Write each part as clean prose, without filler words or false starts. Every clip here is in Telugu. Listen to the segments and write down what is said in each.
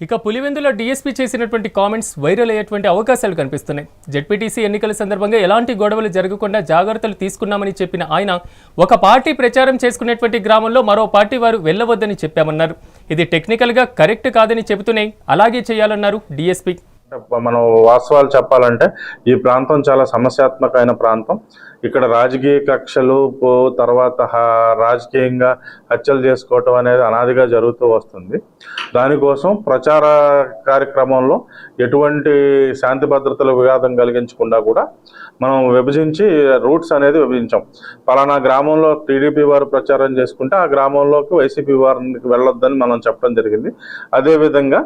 ఇక పులివెందులో డీఎస్పీ చేసినటువంటి కామెంట్స్ వైరల్ అయ్యేటువంటి అవకాశాలు కనిపిస్తున్నాయి. జెడ్పీటీసీ ఎన్నికల సందర్భంగా ఎలాంటి గొడవలు జరగకుండా జాగ్రత్తలు తీసుకున్నామని చెప్పిన ఆయన ఒక పార్టీ ప్రచారం చేసుకునేటువంటి గ్రామంలో మరో పార్టీ వారు వెళ్ళవద్దని చెప్పామన్నారు. ఇది టెక్నికల్గా కరెక్ట్ కాదని చెబుతూనే అలాగే చేయాలన్నారు డీఎస్పీ. మనం వాస్తవాలు చెప్పాలంటే ఈ ప్రాంతం చాలా సమస్యాత్మకమైన ప్రాంతం. ఇక్కడ రాజకీయ కక్షలు తర్వాత రాజకీయంగా హత్యలు చేసుకోవటం అనేది అనాదిగా జరుగుతూ వస్తుంది. దానికోసం ప్రచార కార్యక్రమంలో ఎటువంటి శాంతి భద్రతల విఘాతం కలిగించకుండా కూడా మనం విభజించి రూట్స్ అనేది విభజించాం. పలానా గ్రామంలో టీడీపీ వారు ప్రచారం చేసుకుంటే ఆ గ్రామంలోకి వైసీపీ వారికి వెళ్ళొద్దని మనం చెప్పడం జరిగింది. అదేవిధంగా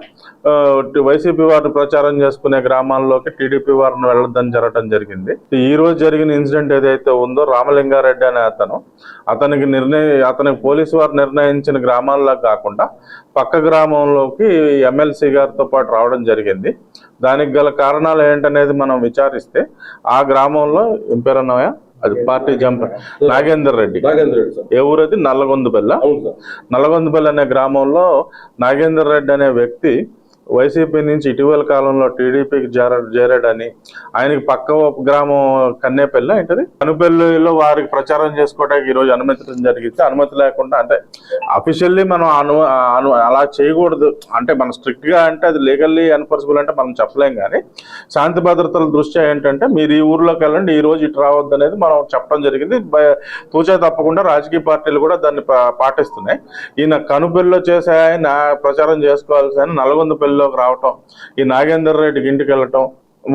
వైసీపీ వారిని ప్రచారం చేసుకునే గ్రామాల్లోకి టీడీపీ వారిని వెళ్ళొద్దని జరగడం జరిగింది. ఈ రోజు జరిగిన ఇన్సిడెంట్ ఏదైతే ఉందో రామలింగారెడ్డి అనే అతనికి పోలీసు వారు నిర్ణయించిన గ్రామాల్లో కాకుండా పక్క గ్రామంలోకి ఎమ్మెల్సీ గారితో పాటు రావడం జరిగింది. దానికి గల కారణాలు ఏంటనేది మనం విచారిస్తే ఆ గ్రామంలో ఎంపేరన్నయ్య అది పార్టీ జంప్ నాగేందర్ రెడ్డి ఏ ఊరది నల్లగొందబెల్ల అనే గ్రామంలో నాగేందర్ రెడ్డి అనే వ్యక్తి వైసీపీ నుంచి ఇటీవల కాలంలో టీడీపీకి చేరాడని ఆయనకి పక్క గ్రామం కన్నేపల్లి ఏంటది కనుపల్లిలో వారికి ప్రచారం చేసుకోవడానికి ఈరోజు అనుమతించడం జరిగింది. అనుమతి లేకుండా అంటే అఫీషియల్లీ మనం అలా చేయకూడదు అంటే మనం స్ట్రిక్ట్ గా అంటే అది లీగల్లీ ఎన్ఫోర్సబుల్ అంటే మనం చెప్పలేం. కానీ శాంతి భద్రతల దృష్ట్యా ఏంటంటే మీరు ఈ ఊర్లోకి వెళ్ళండి, ఈ రోజు ఇటు రావద్దు అనేది మనం చెప్పడం జరిగింది. తూచా తప్పకుండా రాజకీయ పార్టీలు కూడా దాన్ని పాటిస్తున్నాయి. ఈయన కనుపల్లిలో చేసే ఆయన ప్రచారం చేసుకోవాల్సి ఆయన నల్గొందపల్లిలోకి రావటం, ఈ నాగేందర్ రెడ్డికి ఇంటికి వెళ్ళటం,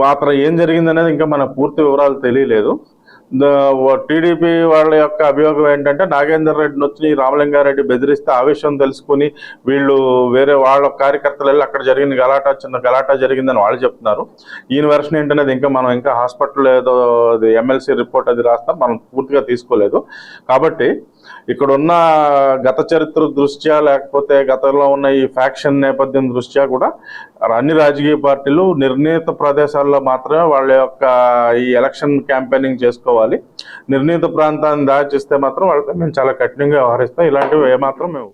అతను ఏం జరిగింది అనేది ఇంకా మనకు పూర్తి వివరాలు తెలియలేదు. టీడీపీ వాళ్ళ యొక్క అభియోగం ఏంటంటే నాగేందర్ రెడ్డిని వచ్చి రామలింగారెడ్డి బెదిరిస్తే ఆ విషయం తెలుసుకుని వీళ్ళు వేరే వాళ్ళ కార్యకర్తలు వెళ్ళి అక్కడ జరిగిన చిన్న గలాటా జరిగిందని వాళ్ళు చెప్తున్నారు. ఈయన వెర్షన్ ఏంటనేది ఇంకా మనం ఇంకా హాస్పిటల్ ఏదో ఎమ్మెల్సీ రిపోర్ట్ అది రాస్తాం, మనం పూర్తిగా తీసుకోలేదు. కాబట్టి ఇక్కడ ఉన్న గత చరిత్ర దృష్ట్యా లేకపోతే గతంలో ఉన్న ఈ ఫ్యాక్షన్ నేపథ్యం దృష్ట్యా కూడా అన్ని రాజకీయ పార్టీలు నిర్ణీత ప్రదేశాల్లో మాత్రమే వాళ్ళ యొక్క ఈ ఎలక్షన్ క్యాంపెయినింగ్ చేసుకోవాలి. నిర్ణీత ప్రాంతాన్ని దాచిస్తే మాత్రం వాళ్ళపై మేము చాలా కఠినంగా వ్యవహరిస్తాం. ఇలాంటివి ఏమాత్రం మేము